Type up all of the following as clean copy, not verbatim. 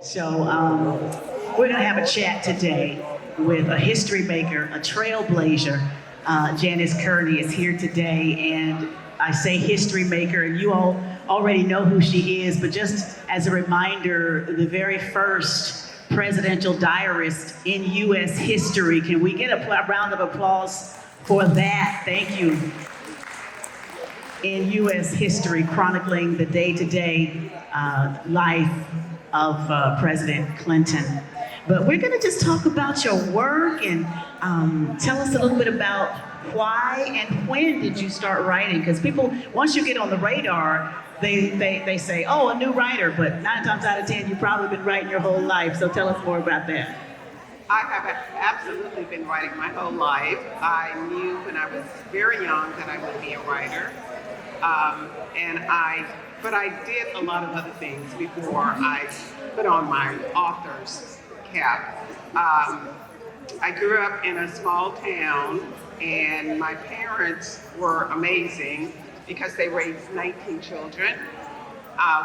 So we're going to have a chat today with a history maker, a trailblazer. Janis Kearney is here today, and I say history maker, and you all already know who she is, but just as a reminder, the very first presidential diarist in U.S. history. Can we get a round of applause for that? Thank you. In U.S. history, chronicling the day-to-day life of President Clinton. But we're gonna just talk about your work and tell us a little bit about why and when did you start writing? Because people, once you get on the radar, they say, oh, a new writer, but 9 times out of 10, you've probably been writing your whole life. So tell us more about that. I have absolutely been writing my whole life. I knew when I was very young that I would be a writer. But I did a lot of other things before I put on my author's cap. I grew up in a small town, and my parents were amazing because they raised 19 children.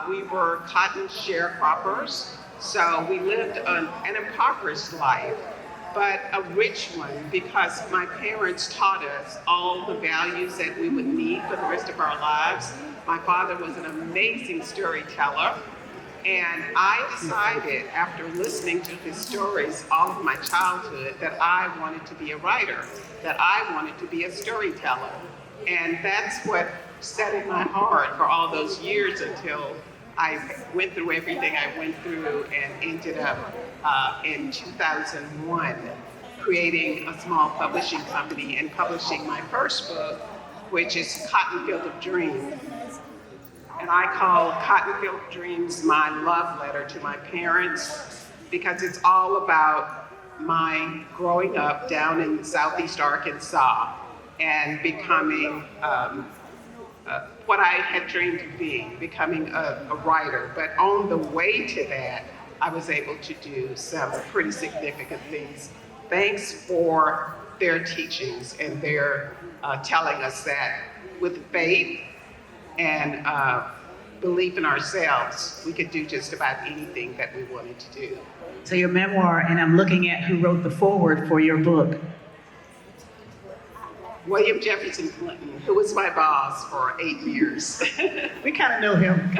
We were cotton sharecroppers, so we lived an impoverished life, but a rich one because my parents taught us all the values that we would need for the rest of our lives. My father was an amazing storyteller, and I decided after listening to his stories all of my childhood that I wanted to be a writer, that I wanted to be a storyteller. And that's what set in my heart for all those years until I went through everything I went through and ended up in 2001 creating a small publishing company and publishing my first book, which is Cotton Field of Dreams. And I call Cotton Field of Dreams my love letter to my parents because it's all about my growing up down in Southeast Arkansas and becoming what I had dreamed of being, becoming a writer. But on the way to that, I was able to do some pretty significant things. Thanks for their teachings and their telling us that with faith and belief in ourselves, we could do just about anything that we wanted to do. So your memoir, and I'm looking at who wrote the foreword for your book. William Jefferson Clinton, who was my boss for 8 years. We kind of know him.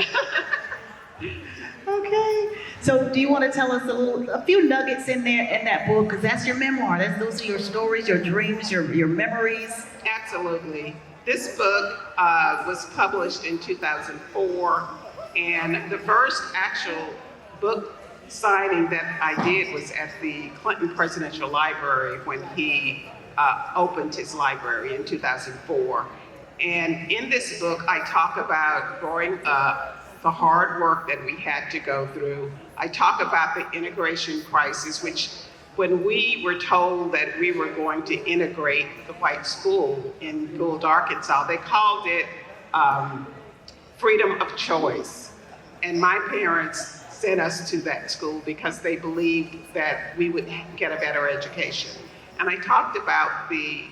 Okay. So do you want to tell us a few nuggets in there in that book? Because that's your memoir. Those are your stories, your dreams, your memories. Absolutely. This book was published in 2004, and the first actual book signing that I did was at the Clinton Presidential Library when he opened his library in 2004. And in this book, I talk about growing up, the hard work that we had to go through. I talk about the integration crisis, which when we were told that we were going to integrate the white school in Gould, Arkansas, they called it freedom of choice. And my parents sent us to that school because they believed that we would get a better education. And I talked about the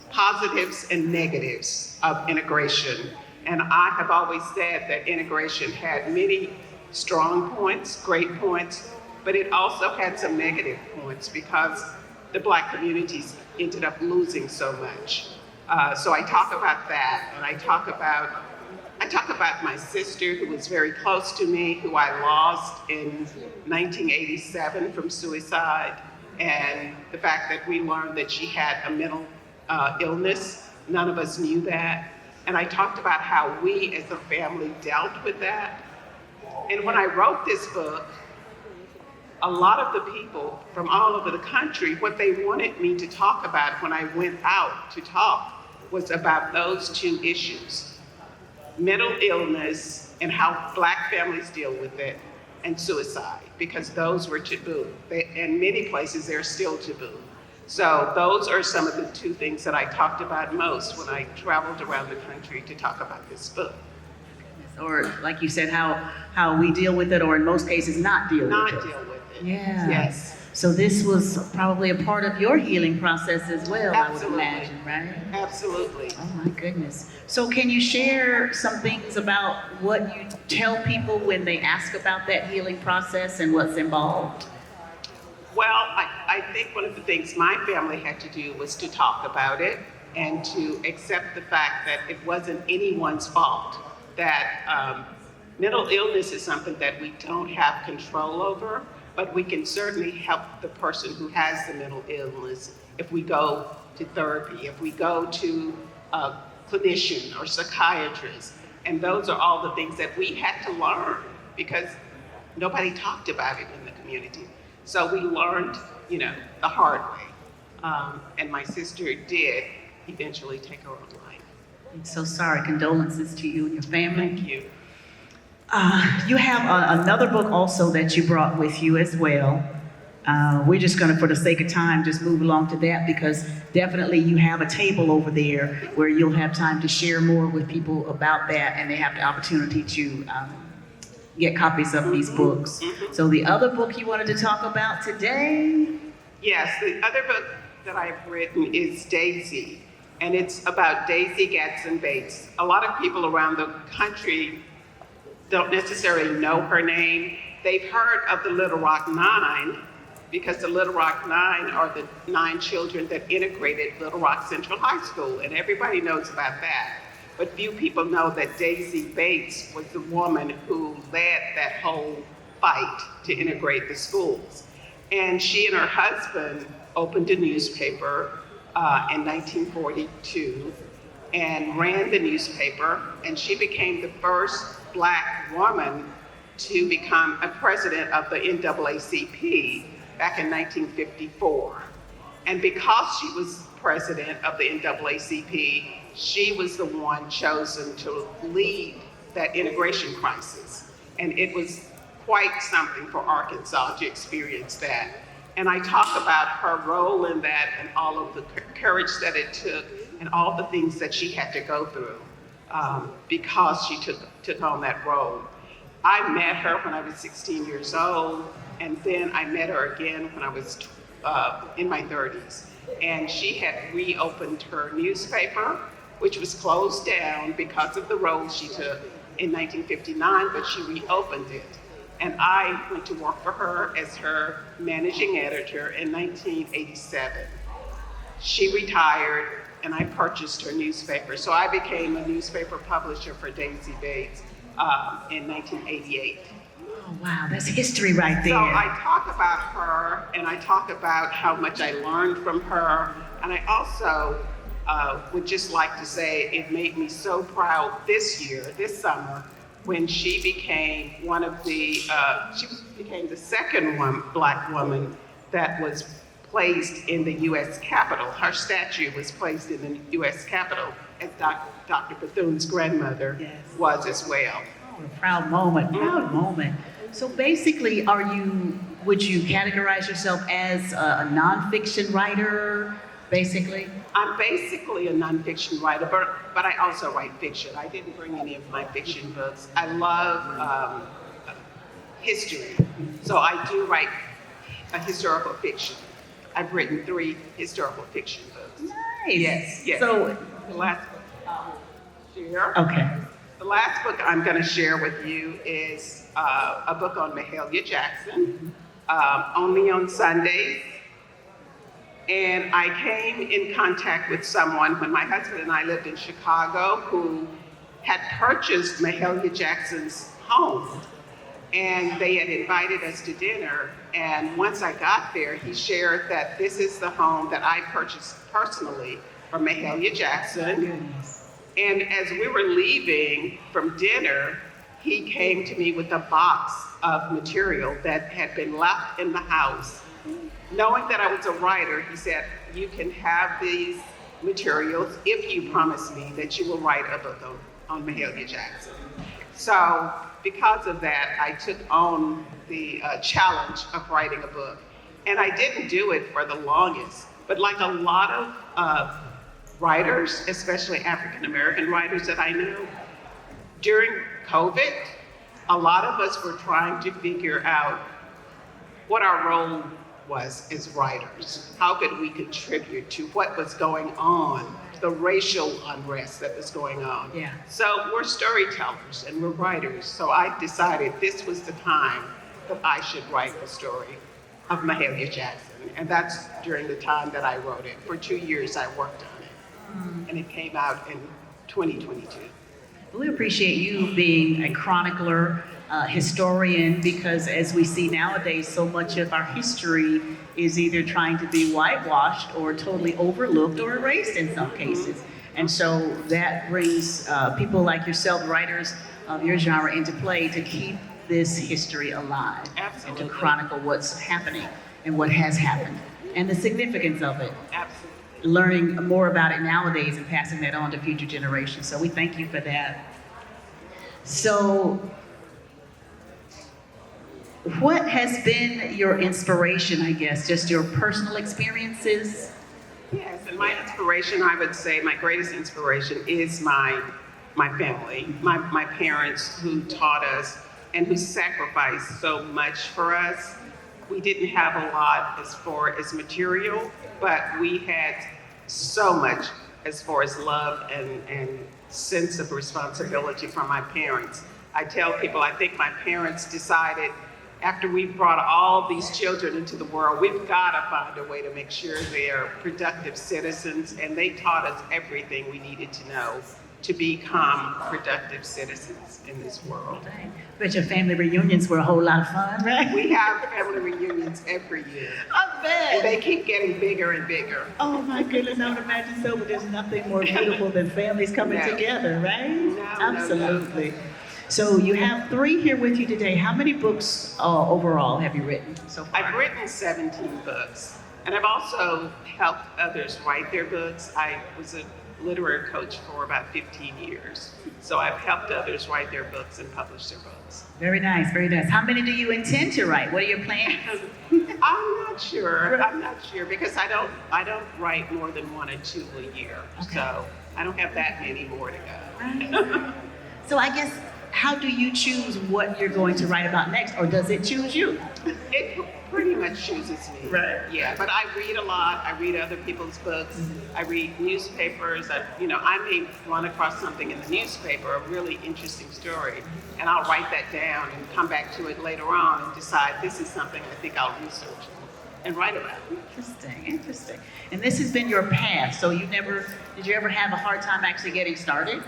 positives and negatives of integration. And I have always said that integration had many strong points, great points, but it also had some negative points because the Black communities ended up losing so much. So I talk about that, and I talk about my sister who was very close to me, who I lost in 1987 from suicide, and the fact that we learned that she had a mental illness. None of us knew that. And I talked about how we as a family dealt with that. And when I wrote this book, a lot of the people from all over the country, what they wanted me to talk about when I went out to talk was about those two issues: mental illness and how Black families deal with it, and suicide, because those were taboo. In many places, they're still taboo. So those are some of the two things that I talked about most when I traveled around the country to talk about this book. Or like you said, how we deal with it, or in most cases not deal with it. Not deal with it. Yeah. Yes. So this was probably a part of your healing process as well, I would Absolutely. imagine, right? Absolutely. Oh my goodness. So can you share some things about what you tell people when they ask about that healing process and what's involved? Well, I think one of the things my family had to do was to talk about it and to accept the fact that it wasn't anyone's fault, that mental illness is something that we don't have control over, but we can certainly help the person who has the mental illness if we go to therapy, if we go to a clinician or psychiatrist. And those are all the things that we had to learn because nobody talked about it in the community. So we learned, the hard way. And my sister did eventually take her own life. I'm so sorry. Condolences to you and your family. Thank you. You have another book also that you brought with you as well. We're just going to, for the sake of time, just move along to that because definitely you have a table over there where you'll have time to share more with people about that and they have the opportunity to get copies of these books. So the other book you wanted to talk about today? Yes, the other book that I've written is Daisy, and it's about Daisy Gatson Bates. A lot of people around the country don't necessarily know her name. They've heard of the Little Rock Nine because the Little Rock Nine are the 9 children that integrated Little Rock Central High School, and everybody knows about that. But few people know that Daisy Bates was the woman who led that whole fight to integrate the schools. And she and her husband opened a newspaper in 1942 and ran the newspaper, and she became the first Black woman to become a president of the NAACP back in 1954. And because she was president of the NAACP, she was the one chosen to lead that integration crisis. And it was quite something for Arkansas to experience that. And I talk about her role in that and all of the courage that it took and all the things that she had to go through because she took on that role. I met her when I was 16 years old, and then I met her again when I was in my 30s. And she had reopened her newspaper, which was closed down because of the role she took in 1959, but she reopened it. And I went to work for her as her managing editor in 1987. She retired, and I purchased her newspaper. So I became a newspaper publisher for Daisy Bates in 1988. Oh, wow, that's history right there. So I talk about her, and I talk about how much I learned from her, and I also would just like to say it made me so proud this summer, when she became she became the second Black woman that was placed in the U.S. Capitol. Her statue was placed in the U.S. Capitol, as Dr. Bethune's grandmother was as well. Oh, a proud moment, proud moment. So basically, would you categorize yourself as a nonfiction writer, basically? I'm basically a nonfiction writer, but I also write fiction. I didn't bring any of my fiction books. I love history, so I do write a historical fiction. I've written 3 historical fiction books. Nice. Yes. So the last book I will share. Okay. The last book I'm going to share with you is a book on Mahalia Jackson, Only on Sundays. And I came in contact with someone when my husband and I lived in Chicago who had purchased Mahalia Jackson's home. And they had invited us to dinner. And once I got there, he shared that this is the home that I purchased personally for Mahalia Jackson. And as we were leaving from dinner, he came to me with a box of material that had been left in the house. Knowing that I was a writer, he said, you can have these materials if you promise me that you will write a book on Mahalia Jackson. So because of that, I took on the challenge of writing a book. And I didn't do it for the longest, but like a lot of writers, especially African-American writers that I know, during COVID, a lot of us were trying to figure out what our role was as writers. How could we contribute to what was going on, the racial unrest that was going on? Yeah. So we're storytellers and we're writers. So I decided this was the time that I should write the story of Mahalia Jackson. And that's during the time that I wrote it. For 2 years I worked on it. And it came out in 2022. We appreciate you being a chronicler, historian, because as we see nowadays, so much of our history is either trying to be whitewashed or totally overlooked or erased in some cases. And so that brings people like yourself, writers of your genre, into play to keep this history alive. Absolutely. And to chronicle what's happening and what has happened and the significance of it. Absolutely. Learning more about it nowadays and passing that on to future generations. So we thank you for that. So what has been your inspiration, I guess, just your personal experiences? Yes, and my inspiration, I would say my greatest inspiration is my family, my parents who taught us and who sacrificed so much for us. We didn't have a lot as far as material, but we had so much as far as love and sense of responsibility from my parents. I tell people, I think my parents decided after we brought all these children into the world, we've got to find a way to make sure they're productive citizens, and they taught us everything we needed to know to become productive citizens in this world. Bet your family reunions were a whole lot of fun, right? We have family reunions every year, I bet. and they keep getting bigger and bigger. Oh my goodness, I would imagine so, but there's nothing more beautiful than families coming No. together, right? No, Absolutely. So you have 3 here with you today. How many books overall have you written so far? I've written 17 books, and I've also helped others write their books. I was a literary coach for about 15 years, so I've helped others write their books and publish their books. Very nice, very nice. How many do you intend to write? What are your plans? I'm not sure because I don't write more than 1 or 2 a year, Okay. so I don't have that many more to go. So I guess, how do you choose what you're going to write about next, or does it choose you? It pretty much chooses me. Right. Yeah, but I read a lot. I read other people's books. I read newspapers. I may run across something in the newspaper, a really interesting story, and I'll write that down and come back to it later on and decide this is something I think I'll research and write about. Interesting, interesting. And this has been your path, so did you ever have a hard time actually getting started?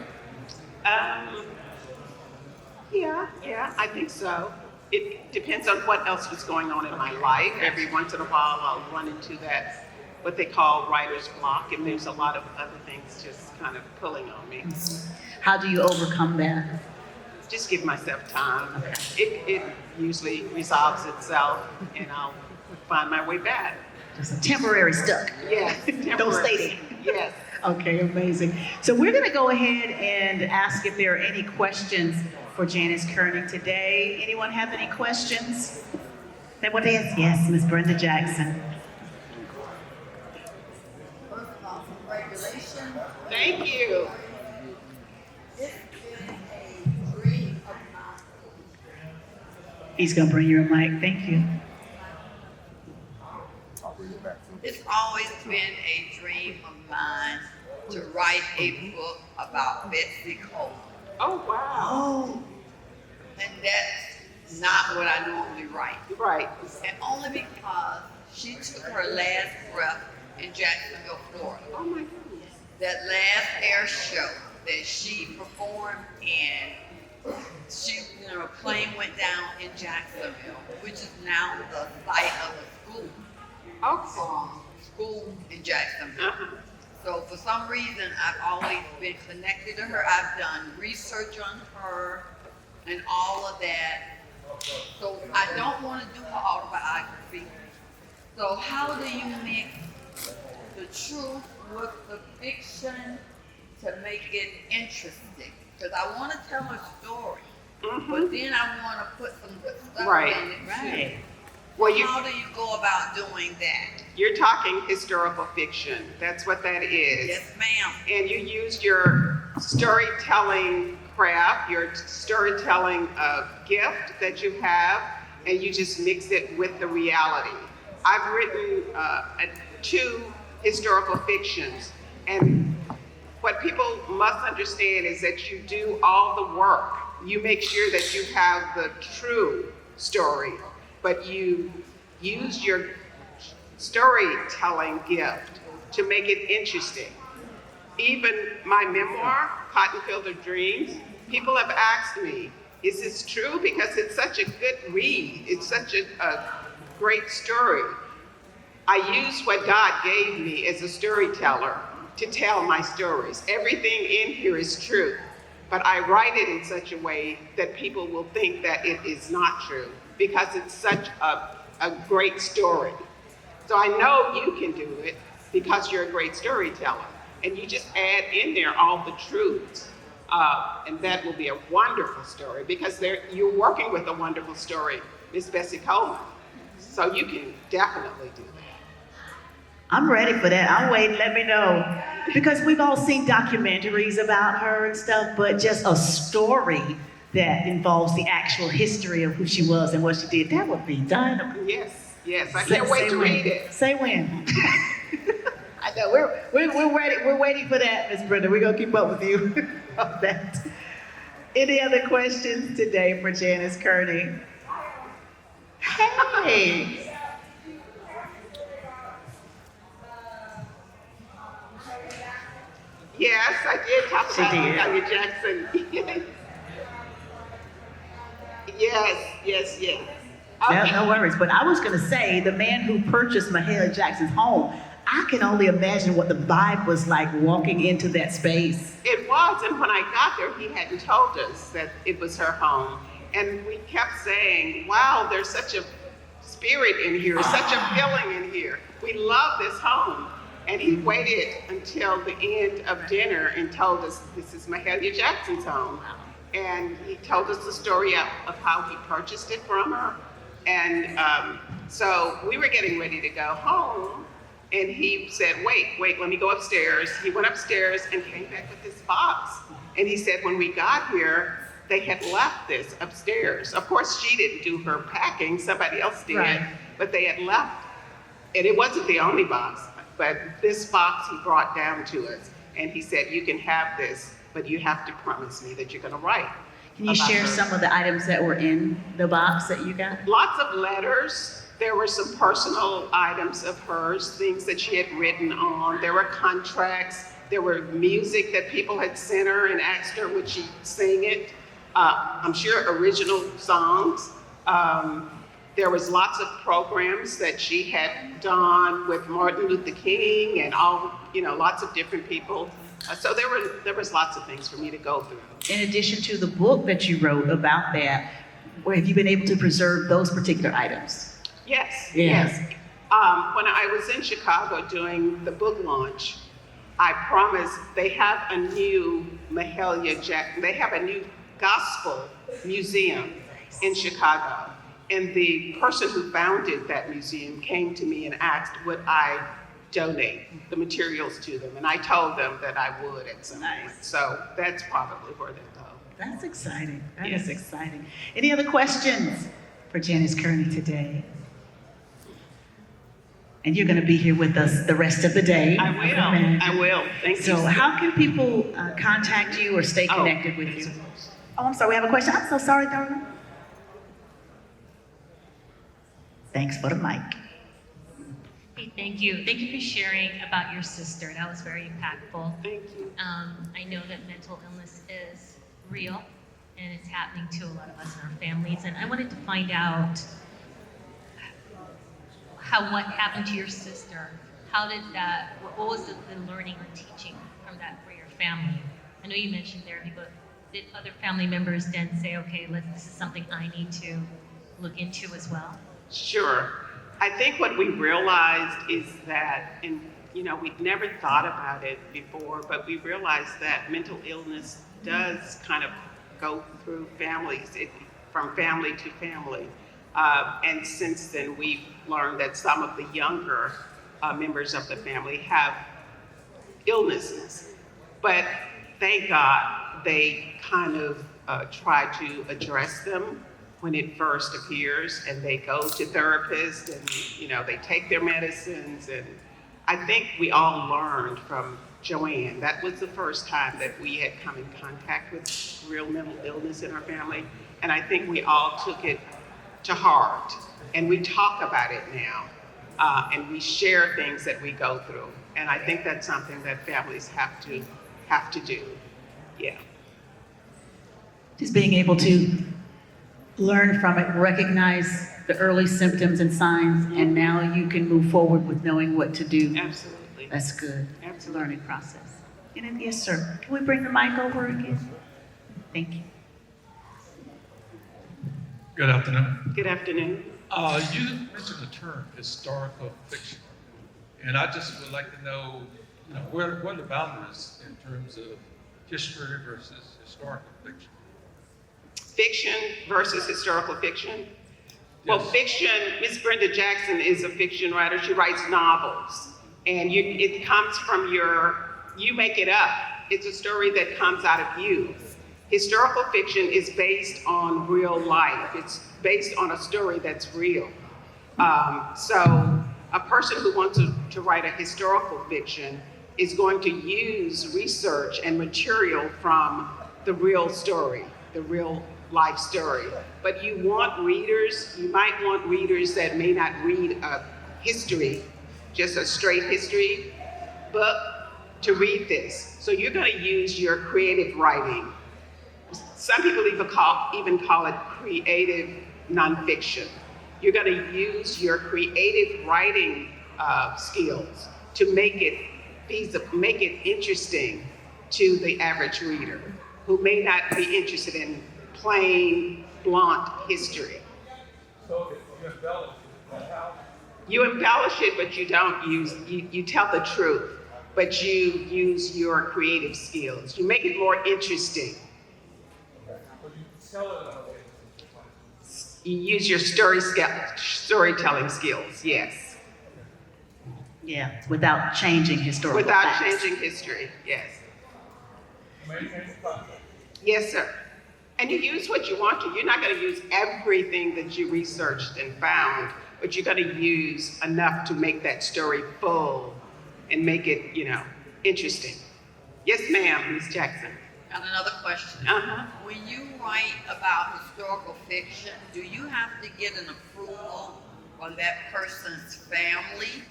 Yeah, I think so. It depends on what else was going on in my life. Every once in a while, I'll run into that, what they call writer's block, and there's a lot of other things just kind of pulling on me. How do you overcome that? Just give myself time. Okay. It usually resolves itself, and I'll find my way back. Just a temporary stuck. Yes. Don't stay there. Yes. Okay, amazing. So we're going to go ahead and ask if there are any questions for Janis Kearney today. Anyone have any questions? What is? Yes, Miss Brenda Jackson. First of all, congratulations. Thank you. It's been a dream of mine. He's going to bring you a mic. Thank you. It's always been a dream of mine to write a book about Betsy Cole. Oh, wow. Oh, And that's not what I normally write. Right. And only because she took her last breath in Jacksonville, Florida. Oh, my goodness. That last air show that she performed in, a plane went down in Jacksonville, which is now the site of the school. Okay. School in Jacksonville. Uh-huh. So for some reason, I've always been connected to her. I've done research on her and all of that. So I don't want to do her autobiography. So how do you mix the truth with the fiction to make it interesting? Because I want to tell her story, but then I want to put some good stuff Right. in it too. right. Well, How do you go about doing that? you're talking historical fiction. That's what that is. Yes, ma'am. And you used your storytelling craft, your storytelling gift that you have, and you just mix it with the reality. I've written 2 historical fictions, and what people must understand is that you do all the work. You make sure that you have the true story, but you use your storytelling gift to make it interesting. Even my memoir, Cotton Field of Dreams, people have asked me, is this true? Because it's such a good read. It's such a great story. I use what God gave me as a storyteller to tell my stories. Everything in here is true, but I write it in such a way that people will think that it is not true because it's such a great story. So I know you can do it because you're a great storyteller, and you just add in there all the truths. And that will be a wonderful story because you're working with a wonderful story, Miss Bessie Coleman. So you can definitely do that. I'm ready for that. I'm waiting, let me know. Because we've all seen documentaries about her and stuff, but just a story that involves the actual history of who she was and what she did, that would be dynamite. Yes, I can't wait to read it. Say when. I know, we're waiting for that, Miss Brenda. We're gonna keep up with you on that. Any other questions today for Janis Kearney? Hey. Yes, I did talk She about did. Mahalia Jackson. Yes. Okay. No worries. But I was going to say, the man who purchased Mahalia Jackson's home, I can only imagine what the vibe was like walking into that space. It was, and when I got there, he hadn't told us that it was her home. And we kept saying, wow, there's such a spirit in here, such a feeling in here. We love this home. And he waited until the end of dinner and told us this is Mahalia Jackson's home. And he told us the story of how he purchased it from her. And so we were getting ready to go home, and he said, wait, let me go upstairs. He went upstairs and came back with this box. And he said, when we got here, they had left this upstairs. Of course, she didn't do her packing, somebody else did, Right. But they had left, and it wasn't the only box, but this box he brought down to us. And he said, you can have this, but you have to promise me that you're gonna write. Can you about share her. some of the items that were in the box that you got? Lots of letters. There were some personal items of hers, things that she had written on. There were contracts. There were music that people had sent her and asked her would she sing it. I'm sure original songs. There was lots of programs that she had done with Martin Luther King and lots of different people. So there was lots of things for me to go through. In addition to the book that you wrote about that, where have you been able to preserve those particular items? Yes. Yeah. Yes. When I was in Chicago doing the book launch, I promised they have a new Mahalia Jackson, they have a new gospel museum in Chicago. And the person who founded that museum came to me and asked, would I donate the materials to them? And I told them that I would at some point. So that's probably where they'll go. That's exciting. That Yes. is exciting. Any other questions for Janis Kearney today? And you're going to be here with us the rest of the day. I will. Thank you. So how can people contact you or stay connected with you? Oh, I'm sorry, we have a question. I'm so sorry, darling. Thanks for the mic. Hey, thank you. Thank you for sharing about your sister. That was very impactful. Thank you. I know that mental illness is real and it's happening to a lot of us in our families. And I wanted to find out what happened to your sister. How did that, what was the learning or teaching from that for your family? I know you mentioned therapy, but did other family members then say, okay, this is something I need to look into as well? Sure. I think what we realized is that, and we'd never thought about it before, but we realized that mental illness does kind of go through families, from family to family. And since then, we've learned that some of the younger members of the family have illnesses. But thank God they kind of try to address them when it first appears, and they go to therapists, and they take their medicines. And I think we all learned from Joanne. That was the first time that we had come in contact with real mental illness in our family, and I think we all took it to heart, and we talk about it now, and we share things that we go through, and I think that's something that families have to do. Yeah. Just being able to learn from it, recognize the early symptoms and signs, and now you can move forward with knowing what to do. Absolutely. That's good. Absolutely. It's a learning process. And yes, sir. Can we bring the mic over again? Thank you. Good afternoon. Good afternoon. You mentioned the term historical fiction, and I just would like to know, where are the boundaries in terms of history versus historical fiction? Fiction versus historical fiction. Well, Yes. fiction, Miss Brenda Jackson is a fiction writer. She writes novels, and it comes from you make it up. It's a story that comes out of you. Historical fiction is based on real life. It's based on a story that's real. So a person who wants to write a historical fiction is going to use research and material from the real story, the real life story. But you might want readers that may not read a history, just a straight history book, to read this. So you're going to use your creative writing. Some people even call it creative nonfiction. You're going to use your creative writing skills to make it feasible, make it interesting to the average reader who may not be interested in plain, blunt history. So you embellish it. How? You embellish it, but you don't you tell the truth, but you use your creative skills. You make it more interesting. But you sell it in a way. You use your storytelling skills, yes. Yeah, without changing historical Without facts. changing history, yes. Maintain the process. Yes, sir. And you use what you want to. You're not going to use everything that you researched and found, but you're going to use enough to make that story full and make it, interesting. Yes, ma'am, Ms. Jackson. Got another question. Uh-huh. When you write about historical fiction, do you have to get an approval from that person's family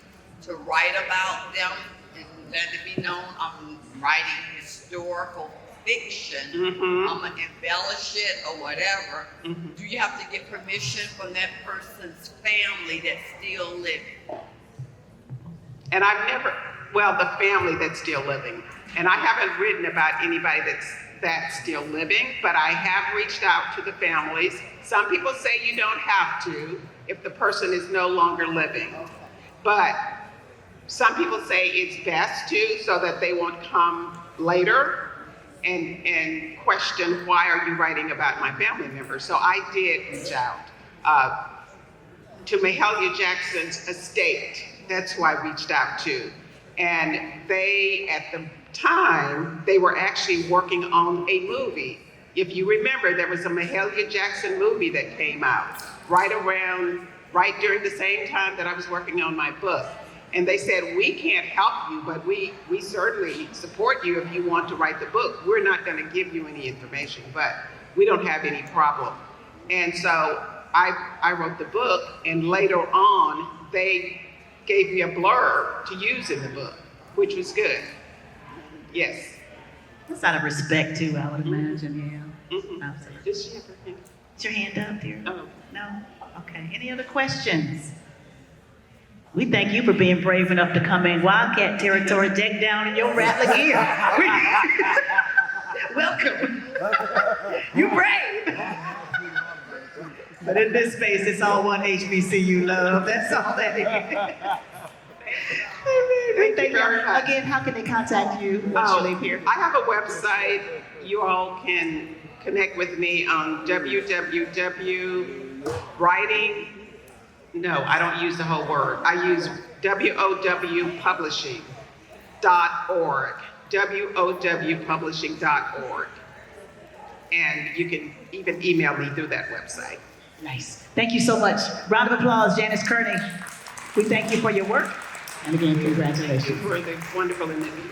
to write about them and let it be known I'm writing historical fiction? Mhm. I'm gonna embellish it or whatever. Mhm. Do you have to get permission from that person's family that's still living? And the family that's still living. And I haven't written about anybody that's still living, but I have reached out to the families. Some people say you don't have to if the person is no longer living. But some people say it's best to, so that they won't come later and question, why are you writing about my family member? So I did reach out to Mahalia Jackson's estate. That's who I reached out to. And they, at the time, they were actually working on a movie. If you remember, there was a Mahalia Jackson movie that came out right during the same time that I was working on my book. And they said, we can't help you, but we certainly support you if you want to write the book. We're not going to give you any information, but we don't have any problem. And so I wrote the book, and later on, they gave me a blurb to use in the book, which was good. Yes. That's out of respect too, I would imagine, yeah. Mm-hmm. Absolutely. Does she have her hand? Is your hand up, dear? Oh. No? Okay. Any other questions? We thank you for being brave enough to come in Wildcat territory, decked down in your Rattler gear. Welcome. You brave. But in this space, it's all one HBCU love. That's all that is. Thank you very much. Again, how can they contact you once you leave here? I have a website. You all can connect with me on www.writing. No, I don't use the whole word. I use wowpublishing.org. wowpublishing.org. And you can even email me through that website. Nice. Thank you so much. Round of applause, Janis Kearney. We thank you for your work. And again, Thank you congratulations. for the wonderful interview.